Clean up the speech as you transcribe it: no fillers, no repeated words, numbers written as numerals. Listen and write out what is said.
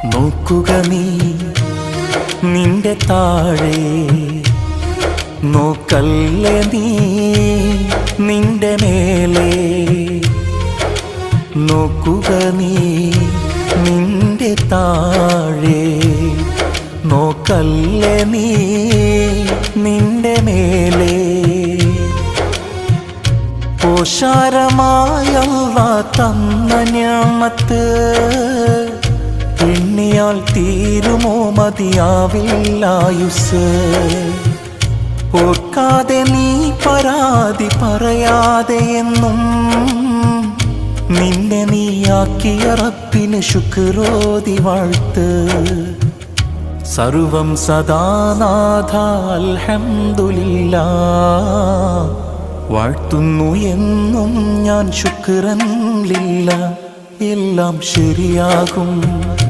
നോക്കുക നീ നിന്റെ താഴെ, നോക്കല്ലേ നീ നിന്റെ മേലെ. നോക്കുക നീ നിന്റെ താഴെ, നോക്കല്ലേ നീ നിന്റെ മേലെ. ഓശാരമായ അല്ലാഹ് തന്ന നിഅമത്ത് എണ്ണിയാൽ തീരുമോ മതിയാവില്ലായുസ്. ഓർക്കാതെ നീ പരാതി പറയാതെ എന്നും നിന്നെ നീയാക്കിയ റബ്ബിന് ശുക്രോതി വാഴ്ത്ത്. സർവം സദാനാഥ അൽഹംദുലില്ലാഹ്, വാഴ്ത്തുന്നു എന്നും ഞാൻ ശുക്രൻ ലില്ലാഹ്. എല്ലാം ശരിയാകും.